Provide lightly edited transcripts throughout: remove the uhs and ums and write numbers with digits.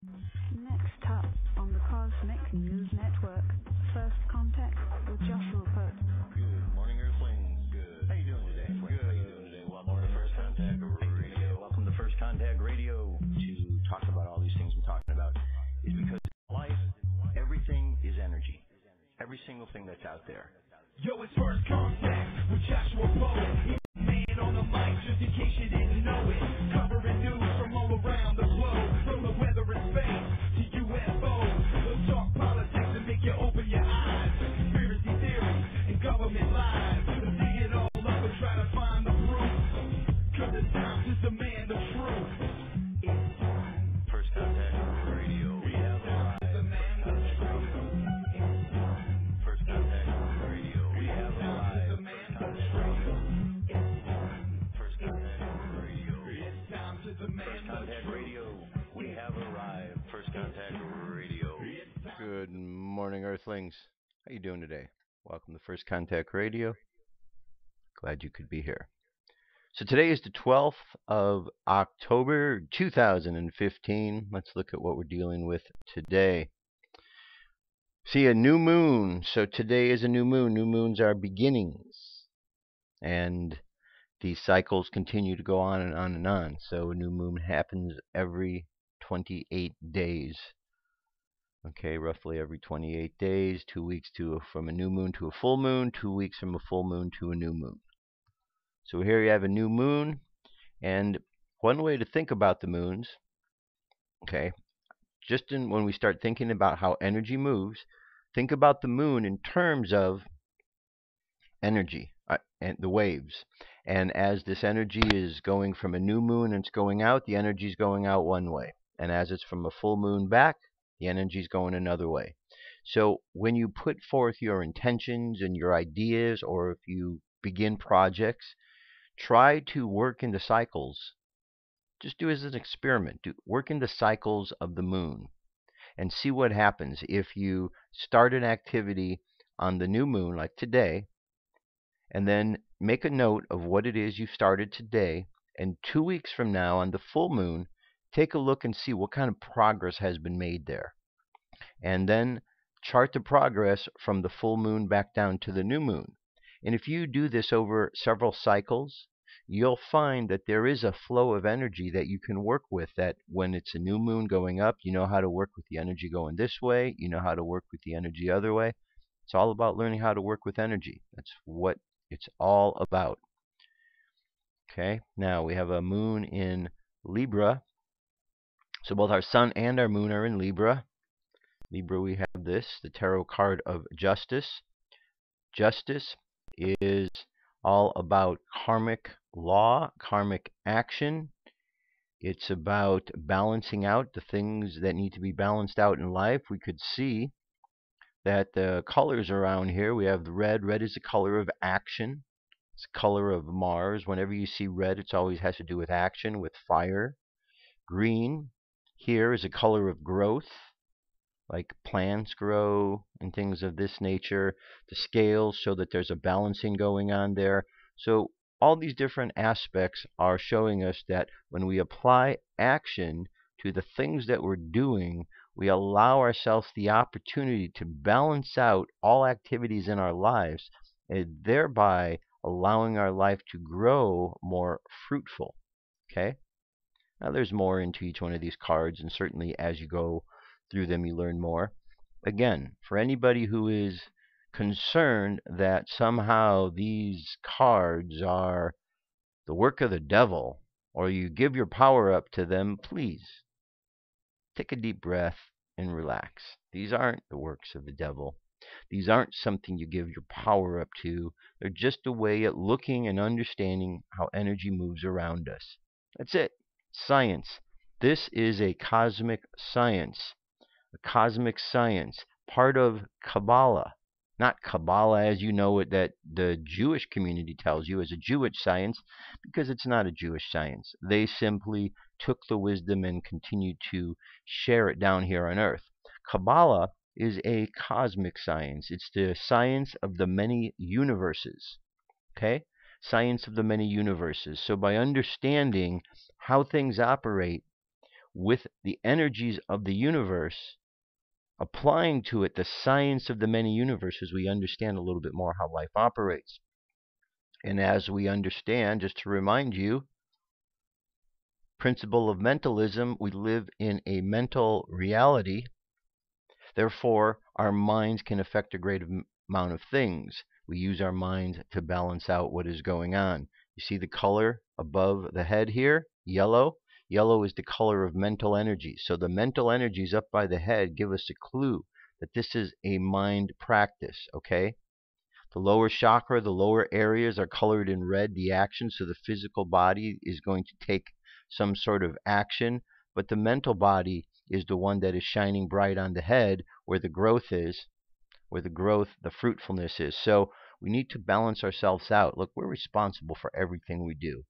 Next up on the Cosmic News Network, First Contact with Joshua Pert. Good morning, Earthlings. Good. How you doing today? Good. How you doing today? Welcome to First Contact Radio. Welcome to First Contact Radio. To talk about all these things I'm talking about is because in life, everything is energy. Every single thing that's out there. Yo, it's First Contact with Joshua Pert. Man on the mic, just in case you didn't know it. Covering news from all around the globe, from the weather and space to UFOs. We'll talk politics and make you open your eyes. Conspiracy theories and government lies. We'll dig it all up and try to find the proof. Cause the times is demand the truth. It's time. First Contact Radio. We have arrived. First Contact Radio. We have arrived. First Contact Radio. It's time to demand First Contact Radio. We have arrived. First Contact Radio. Good morning, Earthlings. How you doing today? Welcome to First Contact Radio. Glad you could be here. So today is the 12th of October, 2015. Let's look at what we're dealing with today. See, a new moon. So today is a new moon. New moons are beginnings. And these cycles continue to go on and on and on. So a new moon happens every 28 days. Okay, roughly every 28 days, 2 weeks from a new moon to a full moon, 2 weeks from a full moon to a new moon. So here you have a new moon, and one way to think about the moons, okay, when we start thinking about how energy moves, think about the moon in terms of energy and the waves. And as this energy is going from a new moon and it's going out, the energy is going out one way. And as it's from a full moon back, the energy is going another way. So when you put forth your intentions and your ideas, or if you begin projects, try to work in the cycles. Just do as an experiment. Work in the cycles of the moon and see what happens if you start an activity on the new moon, like today, and then make a note of what it is you started today, and 2 weeks from now on the full moon, take a look and see what kind of progress has been made there. And then chart the progress from the full moon back down to the new moon. And if you do this over several cycles, you'll find that there is a flow of energy that you can work with, that when it's a new moon going up, you know how to work with the energy going this way, you know how to work with the energy the other way. It's all about learning how to work with energy. That's what it's all about. Okay, now we have a moon in Libra. So both our sun and our moon are in Libra. Libra, we have this, the tarot card of justice. Justice is all about karmic law, karmic action. It's about balancing out the things that need to be balanced out in life. We could see that the colors around here, we have the red. Red is the color of action. It's the color of Mars. Whenever you see red, it always has to do with action, with fire. Green here is a color of growth, like plants grow and things of this nature. The scales show that there's a balancing going on there. So all these different aspects are showing us that when we apply action to the things that we're doing, we allow ourselves the opportunity to balance out all activities in our lives, and thereby allowing our life to grow more fruitful. Okay? Now there's more into each one of these cards, and certainly as you go through them you learn more. Again, for anybody who is concerned that somehow these cards are the work of the devil, or you give your power up to them, please take a deep breath and relax. These aren't the works of the devil. These aren't something you give your power up to. They're just a way at looking and understanding how energy moves around us. That's it. Science. This is a cosmic science. A cosmic science. Part of Kabbalah. Not Kabbalah as you know it, that the Jewish community tells you as a Jewish science, because it's not a Jewish science. They simply took the wisdom and continued to share it down here on earth. Kabbalah is a cosmic science. It's the science of the many universes. Okay? Science of the many universes. So by understanding how things operate, with the energies of the universe, applying to it the science of the many universes, we understand a little bit more how life operates. And as we understand, just to remind you, principle of mentalism, we live in a mental reality. Therefore, our minds can affect a great amount of things. We use our minds to balance out what is going on. You see the color above the head here? Yellow. Yellow is the color of mental energy. So the mental energies up by the head give us a clue that this is a mind practice, okay? The lower chakra, the lower areas are colored in red, the action, so the physical body is going to take some sort of action, but the mental body is the one that is shining bright on the head where the growth is, where the fruitfulness is. So we need to balance ourselves out. Look, we're responsible for everything we do.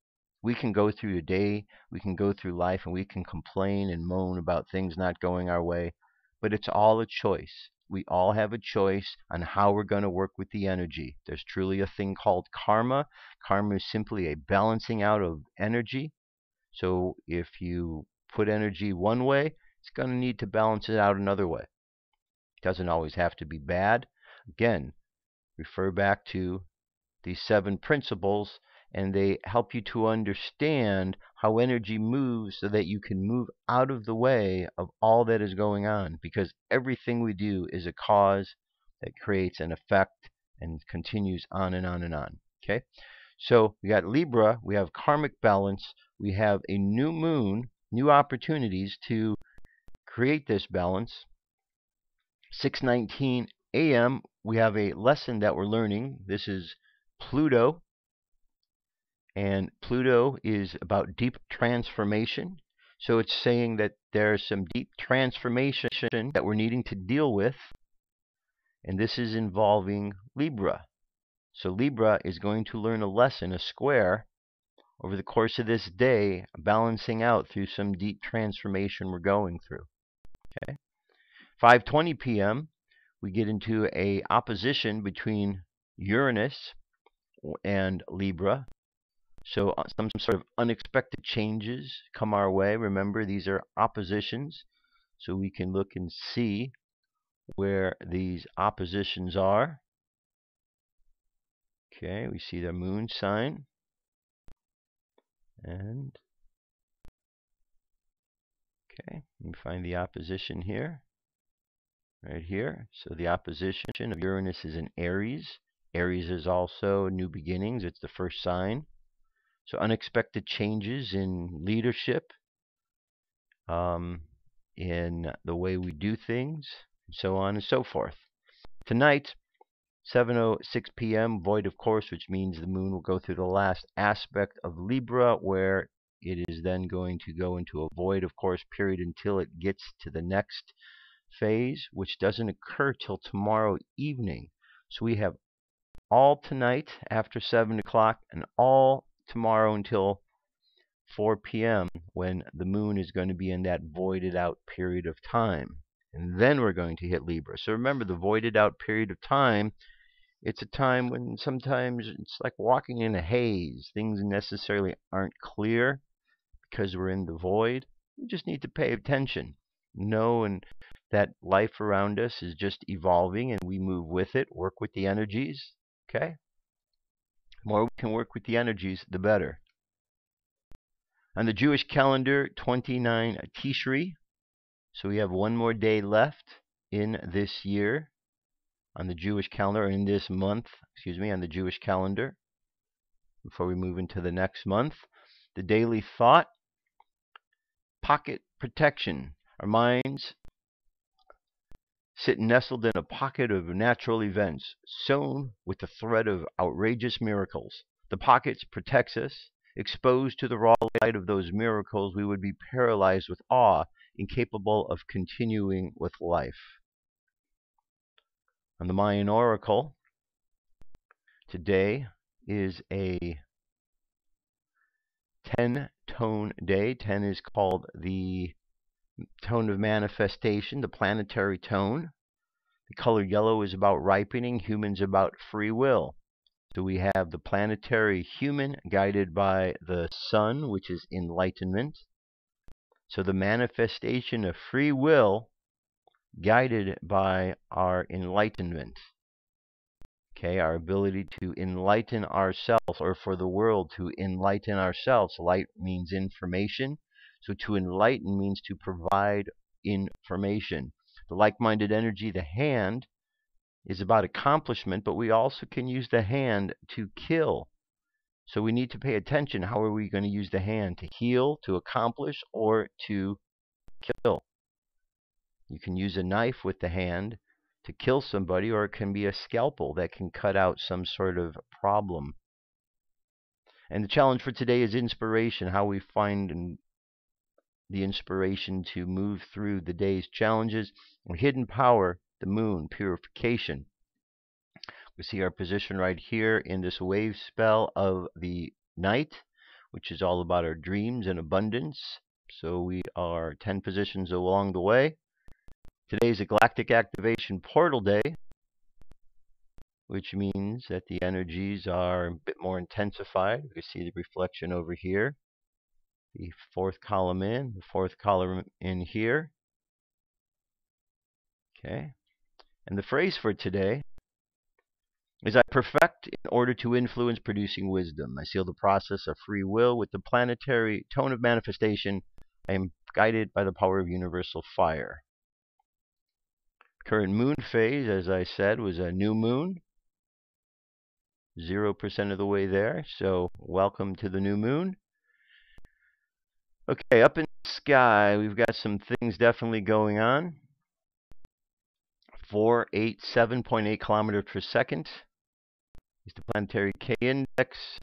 We can go through a day, we can go through life, and we can complain and moan about things not going our way, but it's all a choice. We all have a choice on how we're going to work with the energy. There's truly a thing called karma. Karma is simply a balancing out of energy. So if you put energy one way, it's going to need to balance it out another way. It doesn't always have to be bad. Again, refer back to these 7 principles, and they help you to understand how energy moves so that you can move out of the way of all that is going on, because everything we do is a cause that creates an effect and continues on and on and on. Okay? So we got Libra, we have karmic balance, we have a new moon, new opportunities to create this balance. 6:19 a.m. we have a lesson that we're learning. This is Pluto, and Pluto is about deep transformation. So it's saying that there's some deep transformation that we're needing to deal with, and this is involving Libra. So Libra is going to learn a lesson, a square, over the course of this day, balancing out through some deep transformation we're going through. Okay. 5:20 p.m. we get into a opposition between Uranus and Libra. So some sort of unexpected changes come our way. Remember, these are oppositions, so we can look and see where these oppositions are. Okay, we see the moon sign, and okay, we find the opposition here, right here. So the opposition of Uranus is in Aries. Aries is also new beginnings. It's the first sign. So unexpected changes in leadership, in the way we do things, and so on and so forth. Tonight, 7:06 p.m., void of course, which means the moon will go through the last aspect of Libra, where it is then going to go into a void of course period until it gets to the next phase, which doesn't occur till tomorrow evening. So we have all tonight after 7 o'clock and all tomorrow until 4 p.m. when the moon is going to be in that voided out period of time. And then we're going to hit Libra. So remember, the voided out period of time, it's a time when sometimes it's like walking in a haze. Things necessarily aren't clear because we're in the void. We just need to pay attention. Know that life around us is just evolving and we move with it, work with the energies. Okay? The more we can work with the energies, the better. On the Jewish calendar, 29 Tishri. So we have one more day left in this year on the Jewish calendar, in this month, on the Jewish calendar, before we move into the next month. The daily thought, pocket protection. Our minds sit nestled in a pocket of natural events, sewn with the thread of outrageous miracles. The pocket protects us. Exposed to the raw light of those miracles, we would be paralyzed with awe, incapable of continuing with life. On the Mayan Oracle, today is a 10-tone day. 10 is called the tone of manifestation, the planetary tone. The color yellow is about ripening, humans about free will. So we have the planetary human guided by the sun, which is enlightenment. So the manifestation of free will guided by our enlightenment. Okay, our ability to enlighten ourselves, or for the world to enlighten ourselves. Light means information. So to enlighten means to provide information. The like-minded energy, the hand, is about accomplishment, but we also can use the hand to kill. So we need to pay attention. How are we going to use the hand? To heal, to accomplish, or to kill? You can use a knife with the hand to kill somebody, or it can be a scalpel that can cut out some sort of problem. And the challenge for today is inspiration, how we find the inspiration to move through the day's challenges. Hidden power, the moon, purification. We see our position right here in this wave spell of the night, which is all about our dreams and abundance. So we are 10 positions along the way. Today is a galactic activation portal day, which means that the energies are a bit more intensified. We see the reflection over here. The fourth column in, the fourth column in here. Okay. And the phrase for today is I perfect in order to influence, producing wisdom. I seal the process of free will with the planetary tone of manifestation. I am guided by the power of universal fire. Current moon phase, as I said, was a new moon. 0% of the way there. So welcome to the new moon. Okay, up in the sky, we've got some things definitely going on. 487.8 kilometers per second is the planetary K index.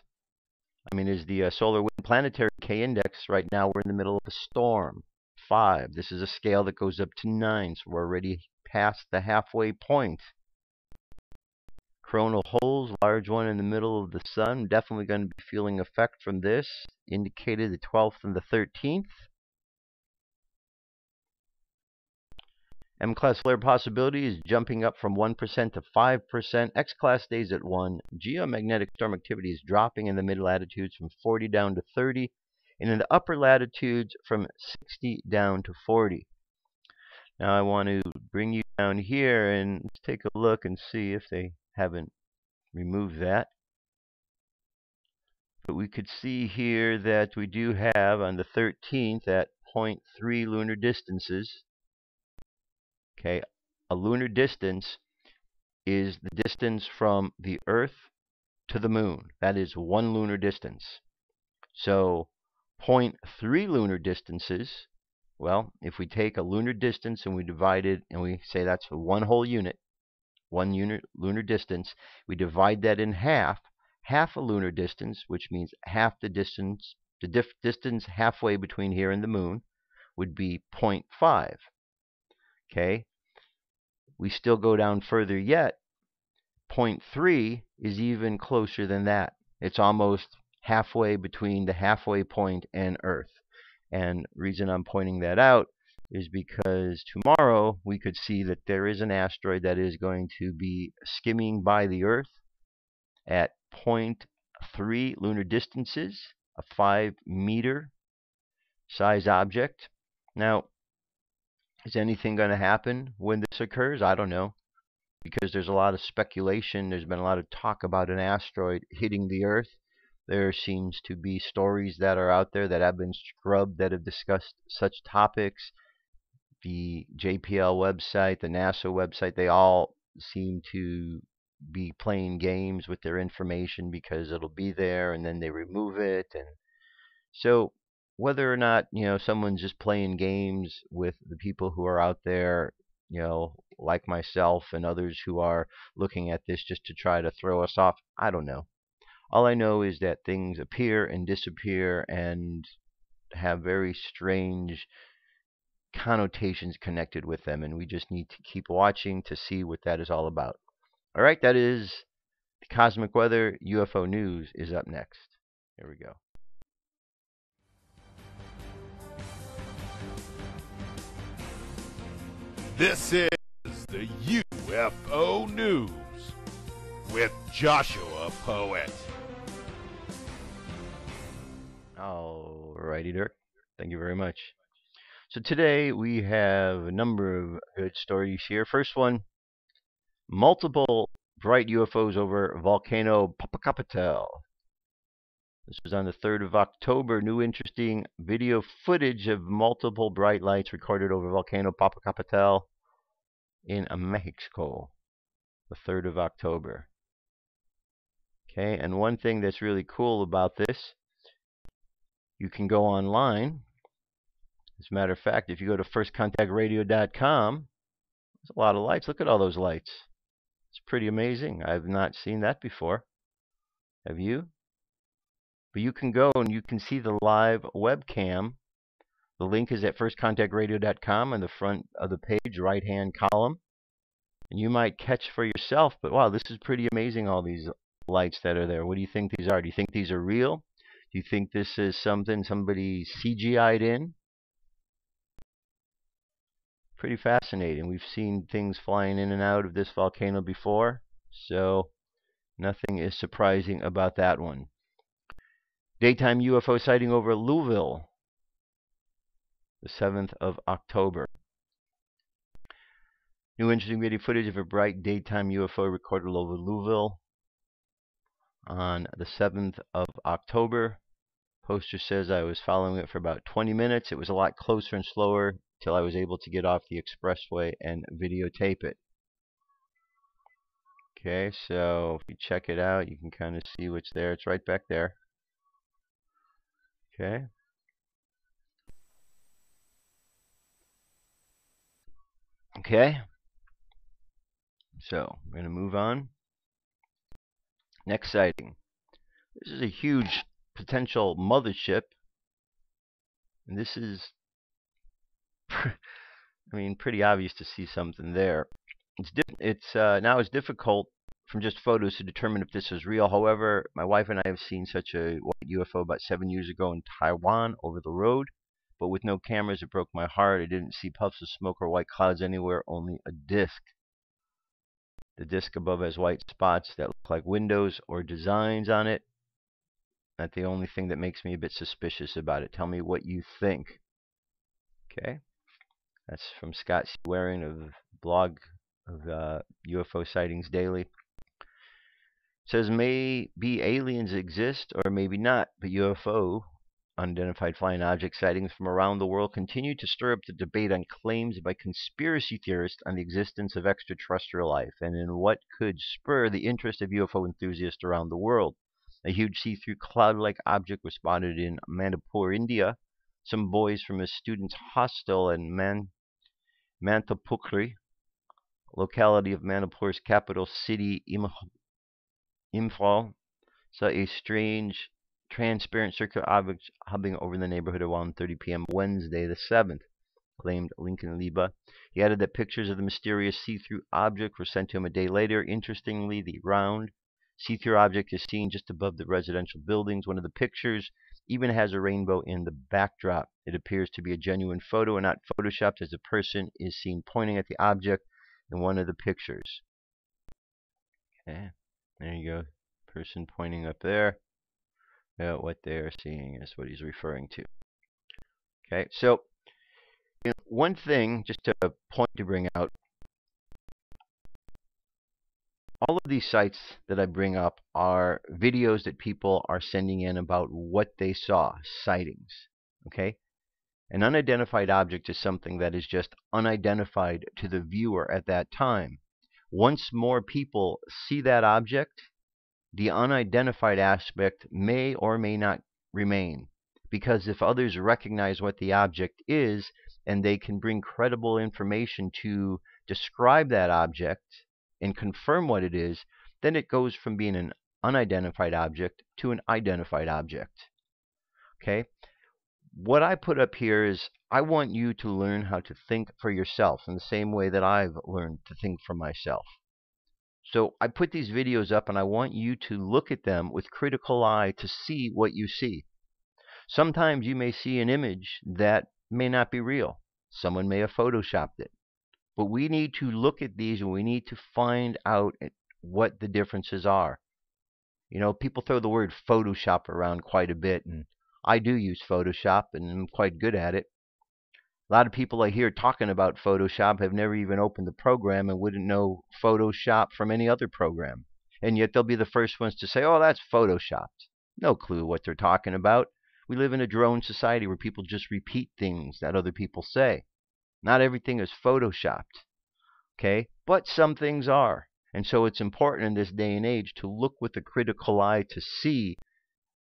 Is the solar wind planetary K index. Right now we're in the middle of a storm. 5. This is a scale that goes up to 9, so we're already past the halfway point. Coronal holes, large one in the middle of the sun. Definitely going to be feeling effect from this. Indicated the 12th and the 13th. M-class flare possibility is jumping up from 1% to 5%. X-class stays at 1. Geomagnetic storm activity is dropping in the mid-latitudes from 40 down to 30. And in the upper latitudes from 60 down to 40. Now I want to bring you down here and let's take a look and see if they haven't removed that. But we could see here that we do have on the 13th at 0.3 lunar distances. Okay, a lunar distance is the distance from the Earth to the moon. That is one lunar distance. So 0.3 lunar distances, well, if we take a lunar distance and we divide it and we say that's one whole unit, one unit lunar distance, we divide that in half a lunar distance, which means half the distance, distance halfway between here and the moon would be 0.5. Okay, we still go down further yet. 0.3 is even closer than that. It's almost halfway between the halfway point and Earth. And the reason I'm pointing that out is because tomorrow we could see that there is an asteroid that is going to be skimming by the Earth at 0.3 lunar distances, a 5-meter size object. Now, is anything going to happen when this occurs? I don't know, because there's a lot of speculation. There's been a lot of talk about an asteroid hitting the Earth. There seems to be stories that are out there that have been scrubbed that have discussed such topics. The JPL website, the NASA website, they all seem to be playing games with their information because it'll be there and then they remove it. And so whether or not, someone's just playing games with the people who are out there, like myself and others who are looking at this just to try to throw us off, I don't know. All I know is that things appear and disappear and have very strange connotations connected with them, and we just need to keep watching to see what that is all about. All right, that is the Cosmic Weather. UFO News is up next. Here we go. This is the UFO News with Joshua Poet. All righty, Dirk. Thank you very much. So today we have a number of good stories here. First one, multiple bright UFOs over Volcano Popocatepetl. This was on the 3rd of October. New interesting video footage of multiple bright lights recorded over Volcano Popocatepetl in Mexico. The 3rd of October. Okay, and one thing that's really cool about this, you can go online. As a matter of fact, if you go to firstcontactradio.com, there's a lot of lights. Look at all those lights. It's pretty amazing. I've not seen that before. Have you? But you can go and you can see the live webcam. The link is at firstcontactradio.com on the front of the page, right-hand column. And you might catch for yourself, but wow, this is pretty amazing, all these lights that are there. What do you think these are? Do you think these are real? Do you think this is something somebody CGI'd in? Pretty fascinating. We've seen things flying in and out of this volcano before, so nothing is surprising about that one. Daytime UFO sighting over Louisville, the 7th of October. New interesting video footage of a bright daytime UFO recorded over Louisville on the 7th of October. Poster says I was following it for about 20 minutes. It was a lot closer and slower till I was able to get off the expressway and videotape it. Okay, so if you check it out, you can kind of see what's there. It's right back there. Okay. Okay. So, we're going to move on. Next sighting. This is a huge potential mothership. And this is, I mean, pretty obvious to see something there. Now it's difficult from just photos to determine if this is real. However, my wife and I have seen such a white UFO about 7 years ago in Taiwan over the road. But with no cameras, it broke my heart. I didn't see puffs of smoke or white clouds anywhere, only a disk. The disc above has white spots that look like windows or designs on it. That's the only thing that makes me a bit suspicious about it. Tell me what you think. Okay. That's from Scott C. Waring of blog of UFO Sightings Daily. It says maybe aliens exist or maybe not, but UFO, unidentified flying object sightings from around the world, continue to stir up the debate on claims by conspiracy theorists on the existence of extraterrestrial life and in what could spur the interest of UFO enthusiasts around the world. A huge see-through cloud-like object was spotted in Manipur, India. Some boys from a student's hostel in Manipur, locality of Manipur's capital city, Imphal, saw a strange transparent circular object hovering over the neighborhood around 30 p.m. Wednesday the 7th, claimed Lincoln Liba. He added that pictures of the mysterious see-through object were sent to him a day later. Interestingly, the round see-through object is seen just above the residential buildings. One of the pictures even has a rainbow in the backdrop. It appears to be a genuine photo and not photoshopped, as a person is seen pointing at the object in one of the pictures. Okay, there you go. Person pointing up there. What they are seeing is what he's referring to. Okay, so one thing, just a point to bring out, all of these sites that I bring up are videos that people are sending in about what they saw, sightings. Okay, an unidentified object is something that is just unidentified to the viewer at that time. Once more people see that object, the unidentified aspect may or may not remain, because if others recognize what the object is and they can bring credible information to describe that object and confirm what it is, then it goes from being an unidentified object to an identified object. Okay? What I put up here is I want you to learn how to think for yourself in the same way that I've learned to think for myself. So I put these videos up and I want you to look at them with critical eye to see what you see. Sometimes you may see an image that may not be real. Someone may have photoshopped it. But we need to look at these and we need to find out what the differences are. You know, people throw the word Photoshop around quite a bit, and I do use Photoshop and I'm quite good at it. A lot of people I hear talking about Photoshop have never even opened the program and wouldn't know Photoshop from any other program. And yet they'll be the first ones to say, oh, that's Photoshopped. No clue what they're talking about. We live in a drone society where people just repeat things that other people say. Not everything is Photoshopped, okay? But some things are. And so it's important in this day and age to look with a critical eye to see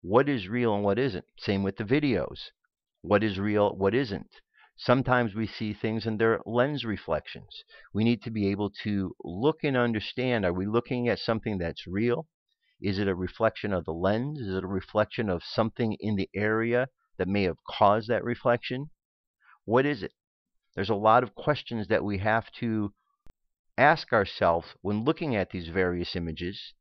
what is real and what isn't. Same with the videos. What is real, what isn't. Sometimes we see things and they're lens reflections. We need to be able to look and understand, are we looking at something that's real? Is it a reflection of the lens? Is it a reflection of something in the area that may have caused that reflection? What is it? There's a lot of questions that we have to ask ourselves when looking at these various images,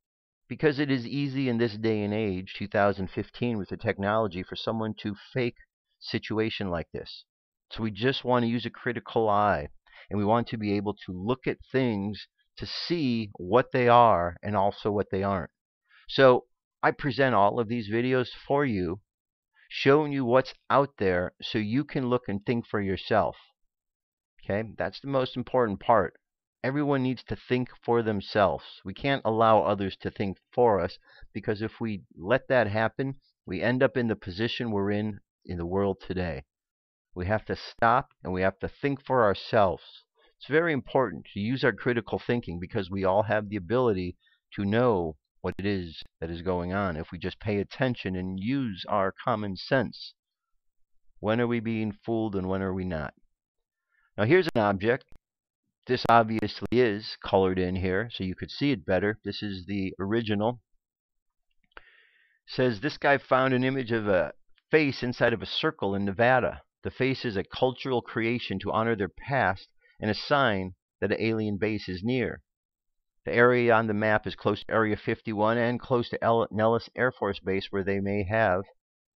because it is easy in this day and age, 2015, with the technology, for someone to fake a situation like this. So we just want to use a critical eye, and we want to be able to look at things to see what they are and also what they aren't. So I present all of these videos for you, showing you what's out there so you can look and think for yourself. Okay, that's the most important part. Everyone needs to think for themselves. We can't allow others to think for us, because if we let that happen, we end up in the position we're in the world today. We have to stop and we have to think for ourselves. It's very important to use our critical thinking, because we all have the ability to know what it is that is going on if we just pay attention and use our common sense. When are we being fooled and when are we not? Now here's an object. This obviously is colored in here so you could see it better. This is the original. It says this guy found an image of a face inside of a circle in Nevada. The face is a cultural creation to honor their past and a sign that an alien base is near. The area on the map is close to Area 51 and close to Nellis Air Force Base, where they may have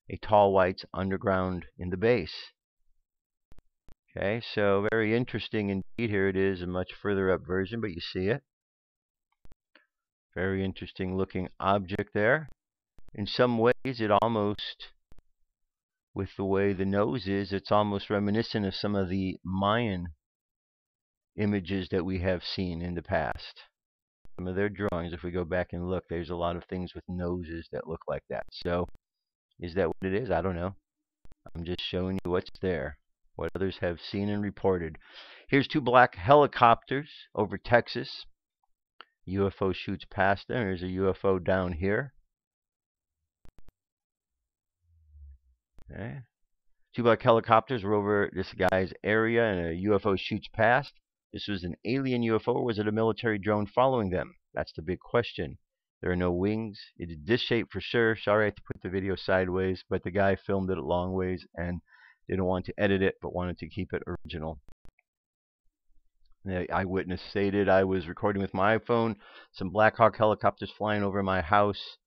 a tall whites underground in the base. Okay, so very interesting indeed. Here it is, a much further up version, but you see it. Very interesting looking object there. In some ways, it almost, with the way the nose is, it's almost reminiscent of some of the Mayan images that we have seen in the past. Some of their drawings, if we go back and look, there's a lot of things with noses that look like that. So, is that what it is? I don't know. I'm just showing you what's there, what others have seen and reported. Here's two black helicopters over Texas. UFO shoots past them. There's a UFO down here. Okay. Two black helicopters were over this guy's area and a UFO shoots past. This was an alien UFO, or was it a military drone following them? That's the big question. There are no wings. It is this shape for sure. Sorry I had to put the video sideways, but the guy filmed it long ways and didn't want to edit it, but wanted to keep it original. The eyewitness stated, I was recording with my iPhone some Black Hawk helicopters flying over my house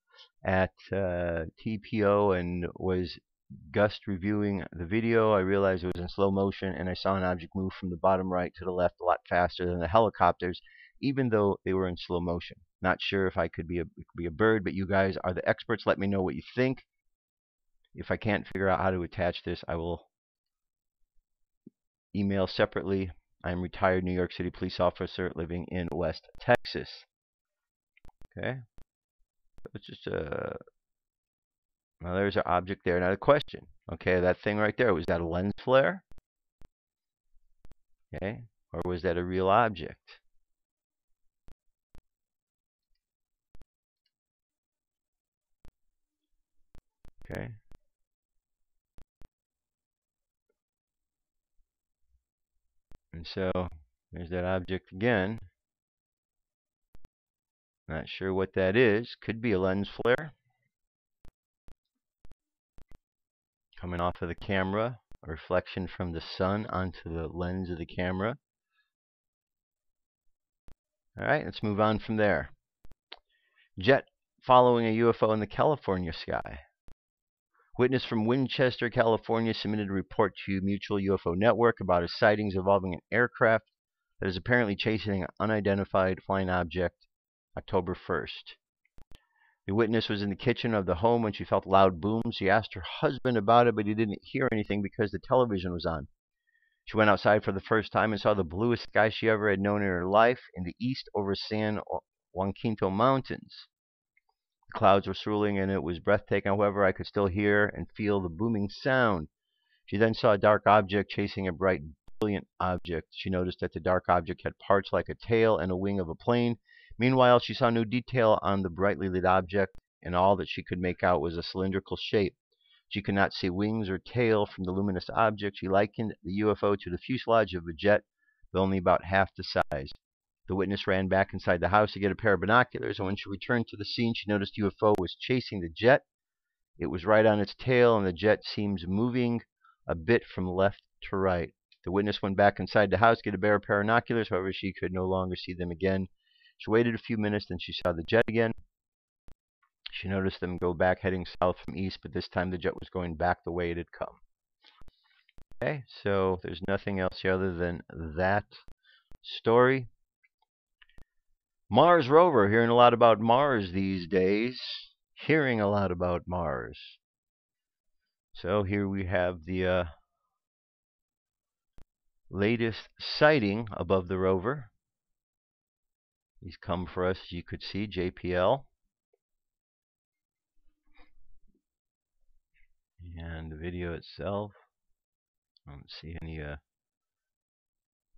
at TPO, and was Gust reviewing the video. I realized it was in slow motion, and I saw an object move from the bottom right to the left a lot faster than the helicopters, even though they were in slow motion. Not sure if it could be a bird, but you guys are the experts. Let me know what you think. If I can't figure out how to attach this, I will email separately. I'm a retired New York City police officer living in West Texas. Okay. It's just a... Now there's our object there. Now the question, okay, that thing right there, was that a lens flare? Okay, or was that a real object? Okay. And so there's that object again. Not sure what that is. Could be a lens flare coming off of the camera, a reflection from the sun onto the lens of the camera. Alright, let's move on from there. Jet following a UFO in the California sky. Witness from Winchester, California submitted a report to Mutual UFO Network about a sightings involving an aircraft that is apparently chasing an unidentified flying object October 1st. The witness was in the kitchen of the home when she felt loud booms. She asked her husband about it, but he didn't hear anything because the television was on. She went outside for the first time and saw the bluest sky she ever had known in her life in the east over San Jacinto Mountains. The clouds were swirling and it was breathtaking. However, I could still hear and feel the booming sound. She then saw a dark object chasing a bright, brilliant object. She noticed that the dark object had parts like a tail and a wing of a plane. Meanwhile, she saw no detail on the brightly lit object, and all that she could make out was a cylindrical shape. She could not see wings or tail from the luminous object. She likened the UFO to the fuselage of a jet, but only about half the size. The witness ran back inside the house to get a pair of binoculars, and when she returned to the scene, she noticed the UFO was chasing the jet. It was right on its tail, and the jet seems moving a bit from left to right. The witness went back inside the house to get a pair of binoculars. However, she could no longer see them again. She waited a few minutes, then she saw the jet again. She noticed them go back heading south from east, but this time the jet was going back the way it had come. Okay, so there's nothing else here other than that story. Mars rover, hearing a lot about Mars these days. Hearing a lot about Mars. So here we have the latest sighting above the rover. He's come for us, as you could see, JPL. And the video itself. I don't see any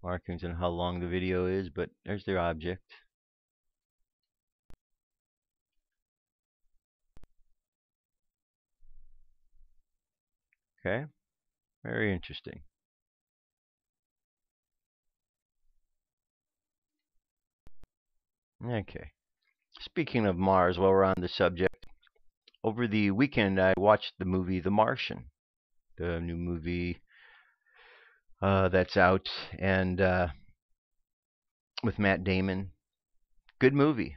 markings on how long the video is, but there's their object. Okay, very interesting. Okay, speaking of Mars, while we're on the subject, over the weekend I watched the movie The Martian, the new movie that's out, and with Matt Damon. Good movie.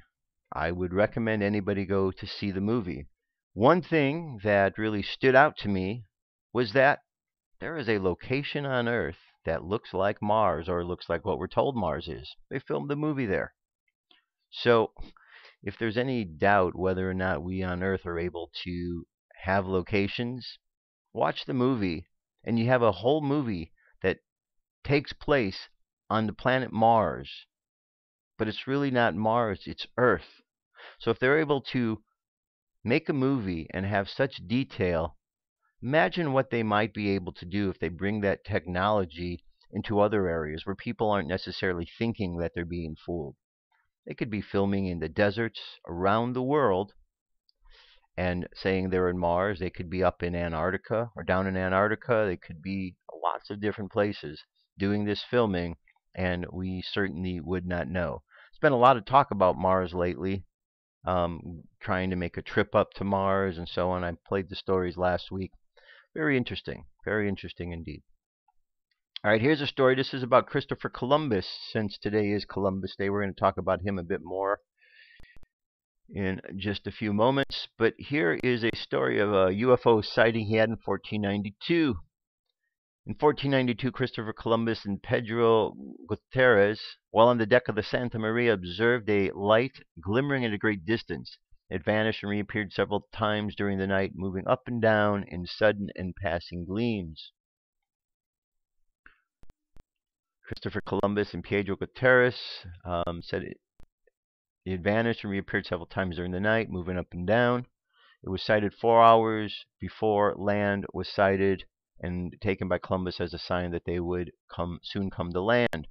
I would recommend anybody go to see the movie. One thing that really stood out to me was that there is a location on Earth that looks like Mars, or looks like what we're told Mars is. They filmed the movie there. So if there's any doubt whether or not we on Earth are able to have locations, watch the movie, and you have a whole movie that takes place on the planet Mars. But it's really not Mars, it's Earth. So if they're able to make a movie and have such detail, imagine what they might be able to do if they bring that technology into other areas where people aren't necessarily thinking that they're being fooled. They could be filming in the deserts around the world and saying they're in Mars. They could be up in Antarctica or down in Antarctica. They could be lots of different places doing this filming, and we certainly would not know. There's been a lot of talk about Mars lately, trying to make a trip up to Mars and so on. I played the stories last week. Very interesting indeed. All right, here's a story. This is about Christopher Columbus. Since today is Columbus Day, we're going to talk about him a bit more in just a few moments. But here is a story of a UFO sighting he had in 1492. In 1492, Christopher Columbus and Pedro Gutierrez, while on the deck of the Santa Maria, observed a light glimmering at a great distance. It vanished and reappeared several times during the night, moving up and down in sudden and passing gleams. Christopher Columbus and Pedro Gutierrez said it had vanished and reappeared several times during the night, moving up and down. It was sighted 4 hours before land was sighted and taken by Columbus as a sign that they would soon come to land.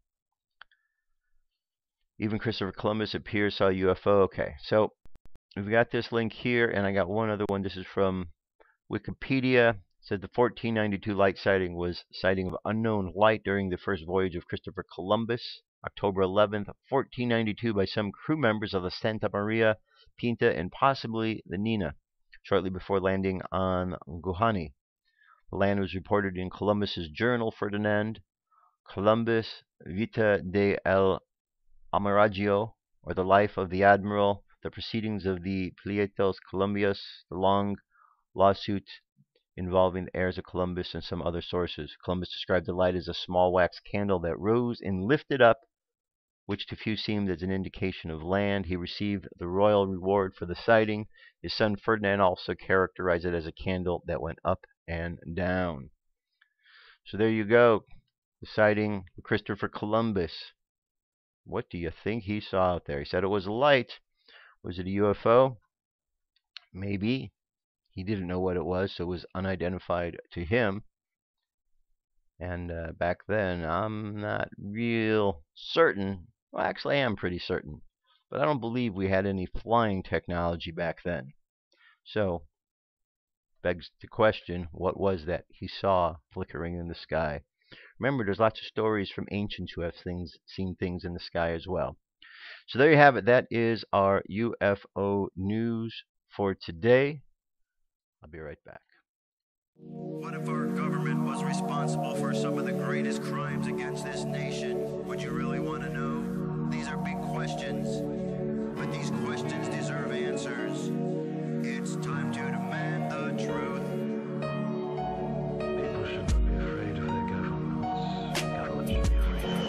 Even Christopher Columbus appears saw a UFO. Okay, so we've got this link here, and I got one other one. This is from Wikipedia. It said the 1492 light sighting was sighting of unknown light during the first voyage of Christopher Columbus, October 11th, 1492, by some crew members of the Santa Maria, Pinta, and possibly the Nina, shortly before landing on Guhani. The land was reported in Columbus's journal, Ferdinand Columbus, Vita de el Amaraggio, or the life of the admiral, the proceedings of the Pleitos Columbius, the long lawsuit involving the heirs of Columbus, and some other sources. Columbus described the light as a small wax candle that rose and lifted up, which to few seemed as an indication of land. He received the royal reward for the sighting. His son Ferdinand also characterized it as a candle that went up and down. So there you go. The sighting of Christopher Columbus. What do you think he saw out there? He said it was a light. Was it a UFO? Maybe. He didn't know what it was, so it was unidentified to him. And back then, I'm not real certain. Well, actually, I am pretty certain. But I don't believe we had any flying technology back then. So, begs the question, what was that he saw flickering in the sky? Remember, there's lots of stories from ancients who have seen things in the sky as well. So there you have it. That is our UFO news for today. I'll be right back. What if our government was responsible for some of the greatest crimes against this nation? Would you really want to know? These are big questions, but these questions deserve answers. It's time to demand the truth. People shouldn't be afraid of their governments. Government should be afraid of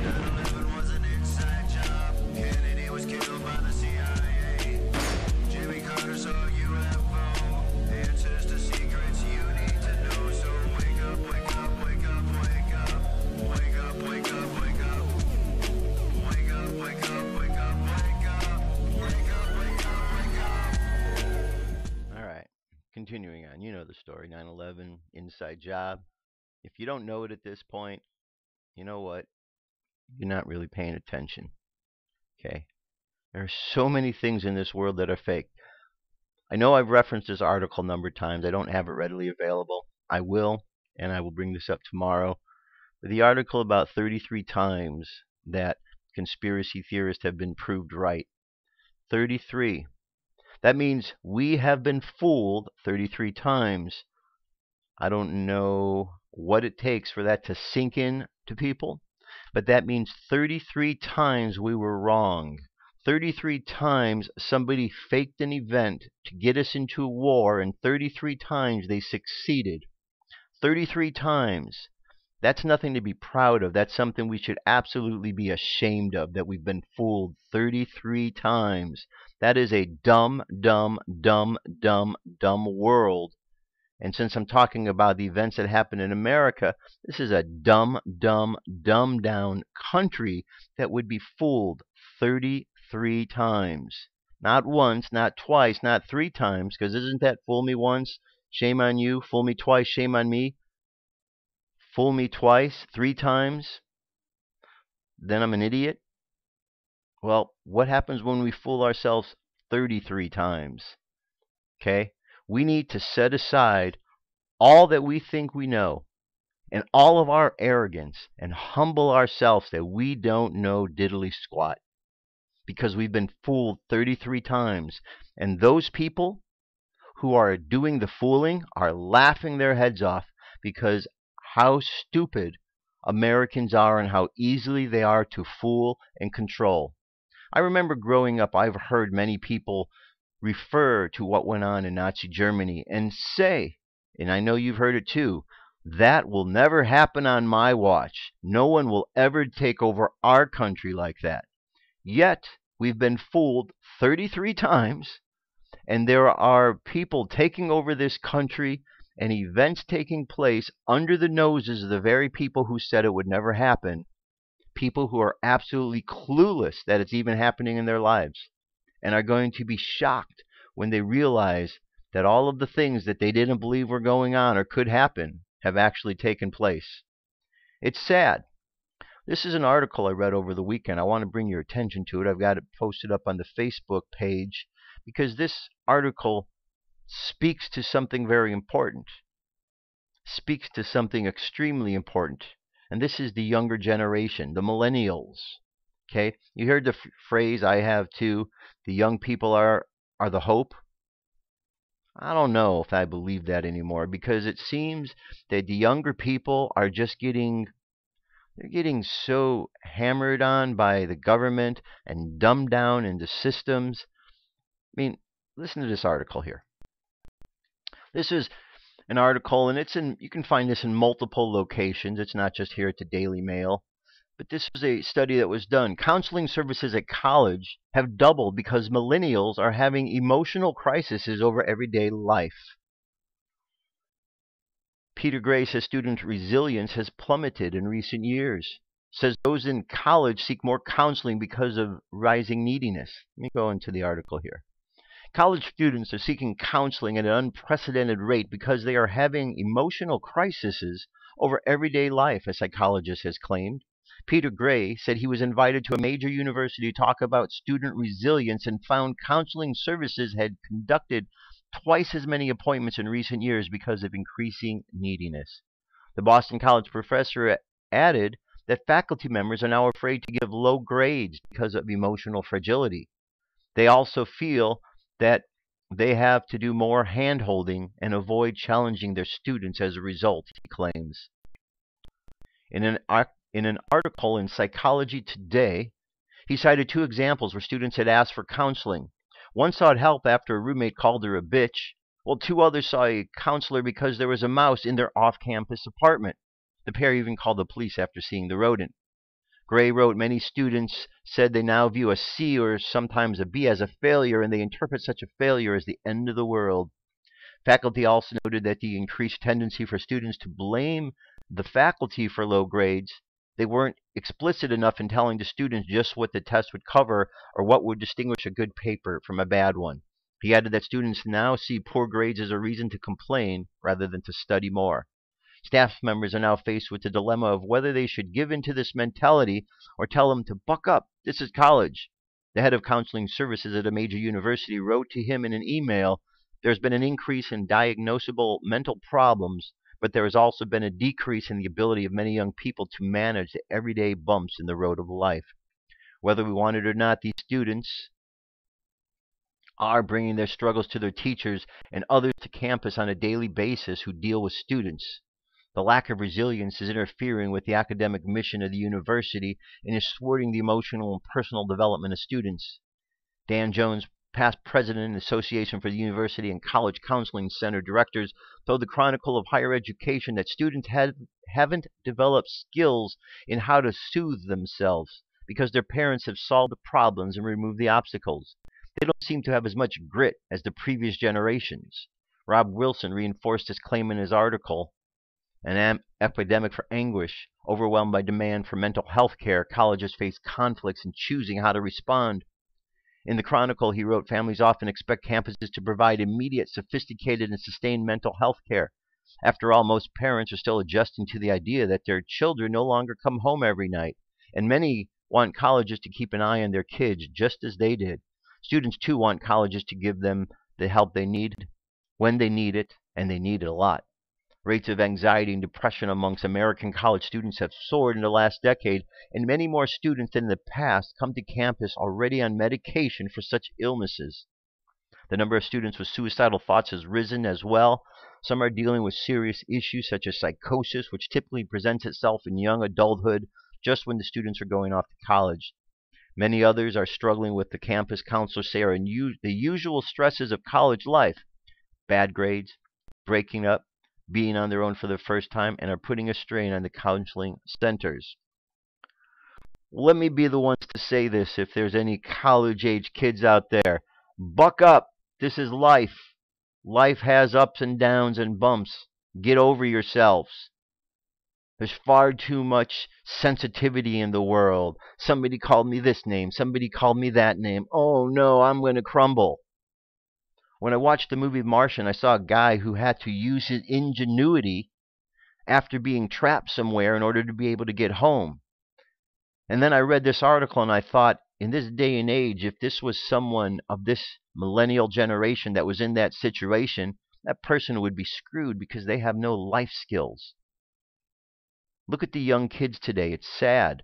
9/11 was an inside job. Kennedy was killed by the CIA. Jimmy Carter saw UFO. Answers to secrets you need to know. So wake up, wake up, wake up, wake up. Wake up, wake up, wake up. Wake up, wake up, wake up, wake up. Wake up, wake up, wake up. All right. Continuing on, you know the story. 9/11, inside job. If you don't know it at this point, you know what? You're not really paying attention. Okay? There are so many things in this world that are fake. I know I've referenced this article a number of times. I don't have it readily available. I will, and I will bring this up tomorrow. But the article about 33 times that conspiracy theorists have been proved right. 33. That means we have been fooled 33 times. I don't know what it takes for that to sink in to people, but that means 33 times we were wrong. 33 times somebody faked an event to get us into a war, and 33 times they succeeded. 33 times. That's nothing to be proud of. That's something we should absolutely be ashamed of, that we've been fooled 33 times. That is a dumb, dumb, dumb, dumb, dumb world. And since I'm talking about the events that happen in America, this is a dumb, dumb, dumbed down country that would be fooled 33 times. Not once, not twice, not 3 times, because isn't that fool me once, shame on you, fool me twice, shame on me, fool me twice, 3 times, then I'm an idiot? Well, what happens when we fool ourselves 33 times? Okay? We need to set aside all that we think we know and all of our arrogance and humble ourselves that we don't know diddly squat, because we've been fooled 33 times. And those people who are doing the fooling are laughing their heads off because how stupid Americans are and how easily they are to fool and control. I remember growing up, I've heard many people refer to what went on in Nazi Germany and say, and I know you've heard it too, that will never happen on my watch. No one will ever take over our country like that. Yet, we've been fooled 33 times, and there are people taking over this country and events taking place under the noses of the very people who said it would never happen. People who are absolutely clueless that it's even happening in their lives, and are going to be shocked when they realize that all of the things that they didn't believe were going on or could happen have actually taken place. It's sad. This is an article I read over the weekend. I want to bring your attention to it. I've got it posted up on the Facebook page because this article speaks to something very important, speaks to something extremely important. And this is the younger generation, the millennials. Okay, you heard the phrase I have too, the young people are the hope. I don't know if I believe that anymore, because it seems that the younger people are just getting so hammered on by the government and dumbed down into systems. I mean, listen to this article here. This is an article, and you can find this in multiple locations. It's not just here at the Daily Mail. But this was a study that was done. Counseling services at college have doubled because millennials are having emotional crises over everyday life. Peter Gray says student resilience has plummeted in recent years. Says those in college seek more counseling because of rising neediness. Let me go into the article here. College students are seeking counseling at an unprecedented rate because they are having emotional crises over everyday life, a psychologist has claimed. Peter Gray said he was invited to a major university to talk about student resilience and found counseling services had conducted twice as many appointments in recent years because of increasing neediness. The Boston College professor added that faculty members are now afraid to give low grades because of emotional fragility. They also feel that they have to do more hand-holding and avoid challenging their students as a result, he claims. In an article in Psychology Today, he cited two examples where students had asked for counseling. One sought help after a roommate called her a bitch, while two others saw a counselor because there was a mouse in their off-campus apartment. The pair even called the police after seeing the rodent. Gray wrote, many students said they now view a C or sometimes a B as a failure, and they interpret such a failure as the end of the world. Faculty also noted that the increased tendency for students to blame the faculty for low grades. They weren't explicit enough in telling the students just what the test would cover or what would distinguish a good paper from a bad one. He added that students now see poor grades as a reason to complain rather than to study more. Staff members are now faced with the dilemma of whether they should give in to this mentality or tell them to buck up. This is college. The head of counseling services at a major university wrote to him in an email, there's been an increase in diagnosable mental problems, but there has also been a decrease in the ability of many young people to manage the everyday bumps in the road of life. Whether we want it or not, these students are bringing their struggles to their teachers and others to campus on a daily basis who deal with students. The lack of resilience is interfering with the academic mission of the university and is thwarting the emotional and personal development of students. Dan Jones, past president of the Association for the University and College Counseling Center Directors, told the Chronicle of Higher Education that students haven't developed skills in how to soothe themselves because their parents have solved the problems and removed the obstacles. They don't seem to have as much grit as the previous generations. Rob Wilson reinforced his claim in his article. An epidemic for anguish, overwhelmed by demand for mental health care, colleges face conflicts in choosing how to respond. In the Chronicle, he wrote, families often expect campuses to provide immediate, sophisticated, and sustained mental health care. After all, most parents are still adjusting to the idea that their children no longer come home every night, and many want colleges to keep an eye on their kids just as they did. Students, too, want colleges to give them the help they need when they need it, and they need it a lot. Rates of anxiety and depression amongst American college students have soared in the last decade, and many more students than in the past come to campus already on medication for such illnesses. The number of students with suicidal thoughts has risen as well. Some are dealing with serious issues such as psychosis, which typically presents itself in young adulthood just when the students are going off to college. Many others are struggling with the campus counselors say are the usual stresses of college life. Bad grades, breaking up, being on their own for the first time, and are putting a strain on the counseling centers. Let me be the ones to say this if there's any college-age kids out there. Buck up. This is life. Life has ups and downs and bumps. Get over yourselves. There's far too much sensitivity in the world. Somebody called me this name. Somebody called me that name. Oh no, I'm going to crumble. When I watched the movie Martian, I saw a guy who had to use his ingenuity after being trapped somewhere in order to be able to get home. And then I read this article and I thought, in this day and age, if this was someone of this millennial generation that was in that situation, that person would be screwed because they have no life skills. Look at the young kids today. It's sad.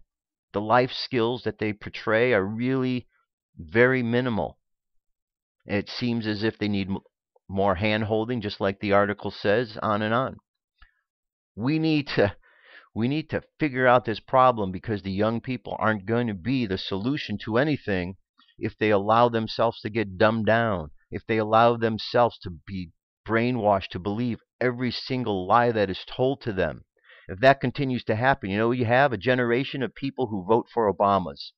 The life skills that they portray are really very minimal. It seems as if they need more hand-holding, just like the article says, on and on. We need to figure out this problem because the young people aren't going to be the solution to anything if they allow themselves to get dumbed down, if they allow themselves to be brainwashed to believe every single lie that is told to them. If that continues to happen, you have a generation of people who vote for Obamas.